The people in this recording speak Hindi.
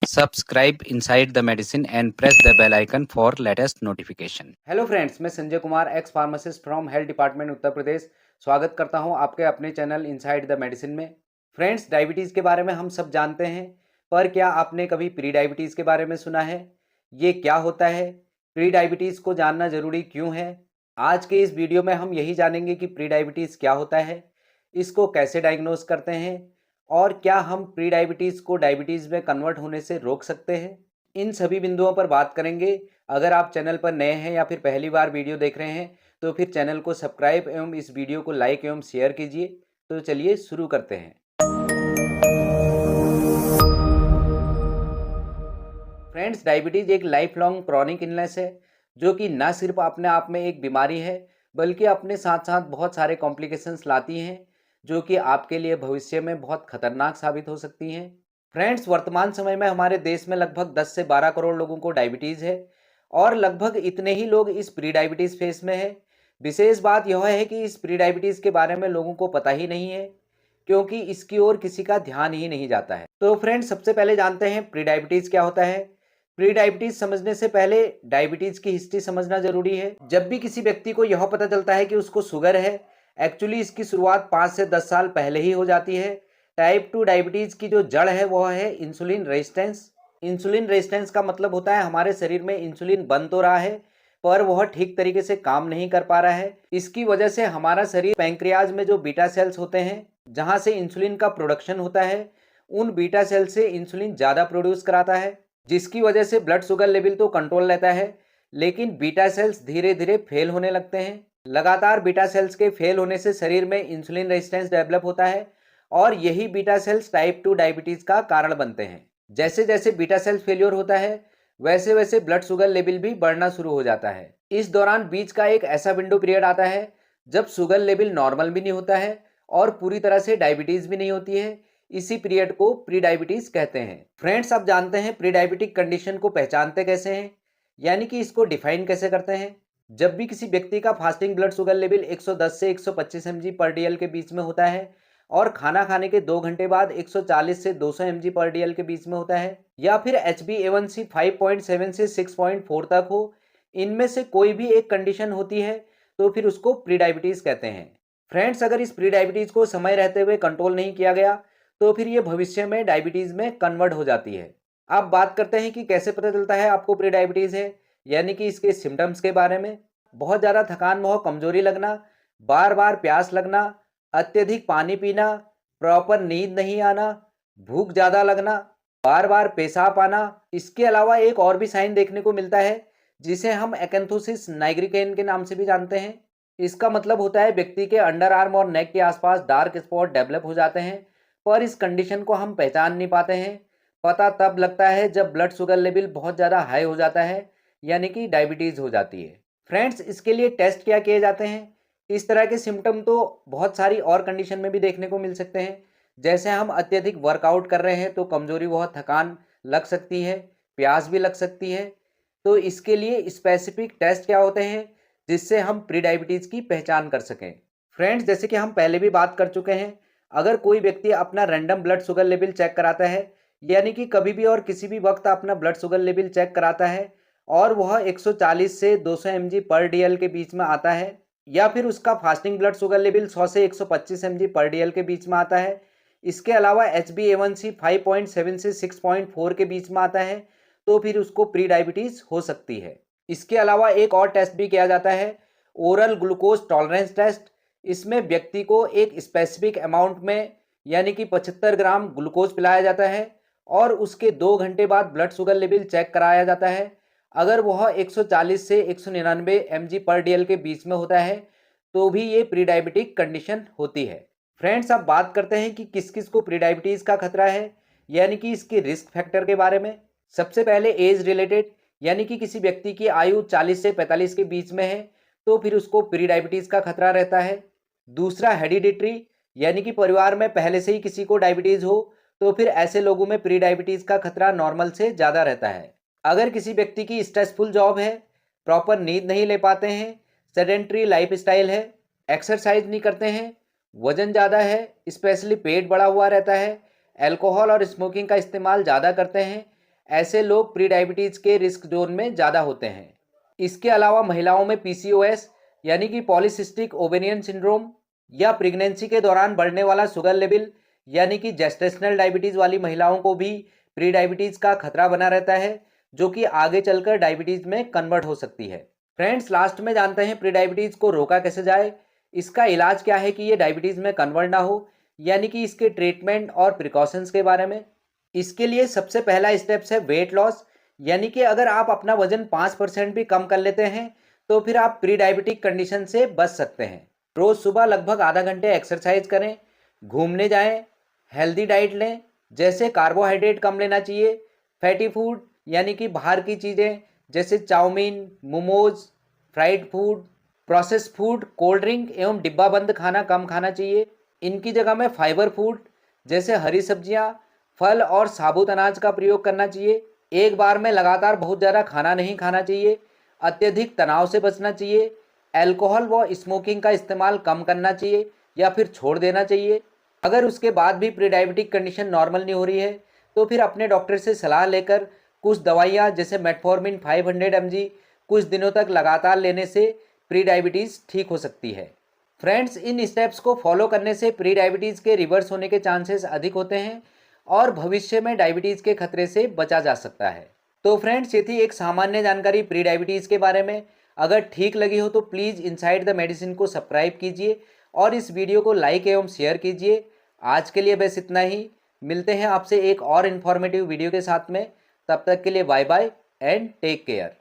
Subscribe Inside the Medicine and press the bell icon for latest notification. Hello friends, मैं Sanjay Kumar ex pharmacist from health department Uttar Pradesh स्वागत करता हूं आपके अपने चैनल इनसाइड द मेडिसिन में। फ्रेंड्स, डायबिटीज़ के बारे में हम सब जानते हैं, पर क्या आपने कभी प्री डायबिटीज़ के बारे में सुना है? ये क्या होता है? प्री डायबिटीज़ को जानना ज़रूरी क्यों है? आज के इस वीडियो में हम यही जानेंगे कि प्री डायबिटीज़ क्या होता है, इसको कैसे डायग्नोज करते हैं और क्या हम प्री डायबिटीज़ को डायबिटीज़ में कन्वर्ट होने से रोक सकते हैं। इन सभी बिंदुओं पर बात करेंगे। अगर आप चैनल पर नए हैं या फिर पहली बार वीडियो देख रहे हैं तो फिर चैनल को सब्सक्राइब एवं इस वीडियो को लाइक एवं शेयर कीजिए। तो चलिए शुरू करते हैं। फ्रेंड्स, डायबिटीज़ एक लाइफ लॉन्ग क्रॉनिक इलनेस है जो कि न सिर्फ अपने आप में एक बीमारी है बल्कि अपने साथ साथ बहुत सारे कॉम्प्लिकेशंस लाती हैं जो कि आपके लिए भविष्य में बहुत खतरनाक साबित हो सकती हैं। फ्रेंड्स, वर्तमान समय में हमारे देश में लगभग 10 से 12 करोड़ लोगों को डायबिटीज़ है और लगभग इतने ही लोग इस प्री डायबिटीज़ फेस में है। विशेष बात यह है कि इस प्री डायबिटीज़ के बारे में लोगों को पता ही नहीं है क्योंकि इसकी ओर किसी का ध्यान ही नहीं जाता है। तो फ्रेंड्स, सबसे पहले जानते हैं प्री डायबिटीज़ क्या होता है। प्री डायबिटीज समझने से पहले डायबिटीज की हिस्ट्री समझना जरूरी है। जब भी किसी व्यक्ति को यह पता चलता है कि उसको शुगर है, एक्चुअली इसकी शुरुआत 5 से 10 साल पहले ही हो जाती है। टाइप 2 डायबिटीज की जो जड़ है वह है इंसुलिन रेजिस्टेंस। इंसुलिन रेजिस्टेंस का मतलब होता है हमारे शरीर में इंसुलिन बन तो रहा है पर वह ठीक तरीके से काम नहीं कर पा रहा है। इसकी वजह से हमारा शरीर पैंक्रियाज में जो बीटा सेल्स होते हैं जहां से इंसुलिन का प्रोडक्शन होता है, उन बीटा सेल से इंसुलिन ज़्यादा प्रोड्यूस कराता है, जिसकी वजह से ब्लड शुगर लेवल तो कंट्रोल रहता है लेकिन बीटा सेल्स धीरे धीरे फेल होने लगते हैं। लगातार बीटा सेल्स के फेल होने से शरीर में इंसुलिन रेजिस्टेंस डेवलप होता है और यही बीटा सेल्स टाइप 2 डायबिटीज का कारण बनते हैं। जैसे जैसे बीटा सेल्स फेलियर होता है वैसे वैसे ब्लड शुगर लेवल भी बढ़ना शुरू हो जाता है। इस दौरान बीच का एक ऐसा विंडो पीरियड आता है जब शुगर लेवल नॉर्मल भी नहीं होता है और पूरी तरह से डायबिटीज भी नहीं होती है। इसी पीरियड को प्री डायबिटीज कहते हैं। फ्रेंड्स, आप जानते हैं प्री डायबिटिक कंडीशन को पहचानते कैसे हैं, यानी कि इसको डिफाइन कैसे करते हैं। जब भी किसी व्यक्ति का फास्टिंग ब्लड शुगर लेवल 110 से 125 mg पर डीएल के बीच में होता है और खाना खाने के 2 घंटे बाद 140 से 200 mg पर डीएल के बीच में होता है, या फिर HbA1c 5.7 से 6.4 तक हो, इनमें से कोई भी एक कंडीशन होती है तो फिर उसको प्री डायबिटीज कहते हैं। फ्रेंड्स, अगर इस प्री डायबिटीज को समय रहते हुए कंट्रोल नहीं किया गया तो फिर ये भविष्य में डायबिटीज में कन्वर्ट हो जाती है। अब बात करते हैं कि कैसे पता चलता है आपको प्री डायबिटीज है, यानी कि इसके सिम्टम्स के बारे में। बहुत ज़्यादा थकान व कमजोरी लगना, बार बार प्यास लगना, अत्यधिक पानी पीना, प्रॉपर नींद नहीं आना, भूख ज़्यादा लगना, बार बार पेशाब आना। इसके अलावा एक और भी साइन देखने को मिलता है जिसे हम एकैंथोसिस नाइग्रिकेन के नाम से भी जानते हैं। इसका मतलब होता है व्यक्ति के अंडर आर्म और नेक के आसपास डार्क स्पॉट डेवलप हो जाते हैं, पर इस कंडीशन को हम पहचान नहीं पाते हैं। पता तब लगता है जब ब्लड शुगर लेवल बहुत ज़्यादा हाई हो जाता है, यानी कि डायबिटीज़ हो जाती है। फ्रेंड्स, इसके लिए टेस्ट क्या किए जाते हैं? इस तरह के सिम्टम तो बहुत सारी और कंडीशन में भी देखने को मिल सकते हैं। जैसे हम अत्यधिक वर्कआउट कर रहे हैं तो कमजोरी व थकान लग सकती है, प्यास भी लग सकती है। तो इसके लिए स्पेसिफिक टेस्ट क्या होते हैं जिससे हम प्री डायबिटीज़ की पहचान कर सकें। फ्रेंड्स, जैसे कि हम पहले भी बात कर चुके हैं, अगर कोई व्यक्ति अपना random blood sugar level check कराता है, यानी कि कभी भी और किसी भी वक्त अपना ब्लड शुगर लेवल चेक कराता है और वह 140 से 200 mg पर डीएल के बीच में आता है, या फिर उसका फास्टिंग ब्लड शुगर लेवल 100 से 125 mg पर डीएल के बीच में आता है, इसके अलावा HbA1c 5.7 से 6.4 के बीच में आता है, तो फिर उसको प्री डायबिटीज हो सकती है। इसके अलावा एक और टेस्ट भी किया जाता है, ओरल ग्लूकोज टॉलरेंस टेस्ट। इसमें व्यक्ति को एक स्पेसिफिक अमाउंट में यानी कि 75 ग्राम ग्लूकोज पिलाया जाता है और उसके 2 घंटे बाद ब्लड शुगर लेवल चेक कराया जाता है। अगर वह 140 से 199 mg पर डीएल के बीच में होता है तो भी ये प्री डायबिटिक कंडीशन होती है। फ्रेंड्स, अब बात करते हैं कि किस किस को प्री डायबिटीज़ का खतरा है, यानी कि इसके रिस्क फैक्टर के बारे में। सबसे पहले एज रिलेटेड, यानी कि किसी व्यक्ति की आयु 40 से 45 के बीच में है तो फिर उसको प्री डायबिटीज़ का खतरा रहता है। दूसरा हेरिडिटरी, यानी कि परिवार में पहले से ही किसी को डायबिटीज़ हो तो फिर ऐसे लोगों में प्री डायबिटीज़ का खतरा नॉर्मल से ज़्यादा रहता है। अगर किसी व्यक्ति की स्ट्रेसफुल जॉब है, प्रॉपर नींद नहीं ले पाते हैं, सेडेंट्री लाइफ स्टाइल है, एक्सरसाइज नहीं करते हैं, वजन ज़्यादा है, स्पेशली पेट बढ़ा हुआ रहता है, अल्कोहल और स्मोकिंग का इस्तेमाल ज़्यादा करते हैं, ऐसे लोग प्री डायबिटीज के रिस्क जोन में ज़्यादा होते हैं। इसके अलावा महिलाओं में पीसीओएस यानी कि पॉलीसिस्टिक ओवेरियन सिंड्रोम या प्रेगनेंसी के दौरान बढ़ने वाला शुगर लेवल यानी कि जेस्टेशनल डायबिटीज़ वाली महिलाओं को भी प्री डायबिटीज़ का खतरा बना रहता है, जो कि आगे चलकर डायबिटीज़ में कन्वर्ट हो सकती है। फ्रेंड्स, लास्ट में जानते हैं प्री डायबिटीज़ को रोका कैसे जाए। इसका इलाज क्या है कि ये डायबिटीज़ में कन्वर्ट ना हो, यानी कि इसके ट्रीटमेंट और प्रिकॉशंस के बारे में। इसके लिए सबसे पहला स्टेप्स है वेट लॉस, यानी कि अगर आप अपना वजन 5% भी कम कर लेते हैं तो फिर आप प्री डायबिटिक कंडीशन से बच सकते हैं। रोज़ सुबह लगभग आधा घंटे एक्सरसाइज करें, घूमने जाएं, हेल्दी डाइट लें, जैसे कार्बोहाइड्रेट कम लेना चाहिए, फैटी फूड यानी कि बाहर की चीज़ें जैसे chow mein, momos, fried food, processed food, cold drink एवं डिब्बाबंद खाना कम खाना चाहिए। इनकी जगह में फाइबर फूड जैसे हरी सब्जियां, फल और साबुत अनाज का प्रयोग करना चाहिए। एक बार में लगातार बहुत ज़्यादा खाना नहीं खाना चाहिए। अत्यधिक तनाव से बचना चाहिए। अल्कोहल व स्मोकिंग का इस्तेमाल कम करना चाहिए या फिर छोड़ देना चाहिए। अगर उसके बाद भी प्री डायबिटिक कंडीशन नॉर्मल नहीं हो रही है तो फिर अपने डॉक्टर से सलाह लेकर कुछ दवाइयाँ जैसे मेटफॉर्मिन 500 mg कुछ दिनों तक लगातार लेने से प्री डायबिटीज़ ठीक हो सकती है। फ्रेंड्स, इन स्टेप्स को फॉलो करने से प्री डायबिटीज़ के रिवर्स होने के चांसेस अधिक होते हैं और भविष्य में डायबिटीज़ के खतरे से बचा जा सकता है। तो फ्रेंड्स, ये थी एक सामान्य जानकारी प्री डायबिटीज़ के बारे में। अगर ठीक लगी हो तो प्लीज़ इनसाइड द मेडिसिन को सब्सक्राइब कीजिए और इस वीडियो को लाइक एवं शेयर कीजिए। आज के लिए बस इतना ही। मिलते हैं आपसे एक और इन्फॉर्मेटिव वीडियो के साथ में। तब तक के लिए bye bye and take care.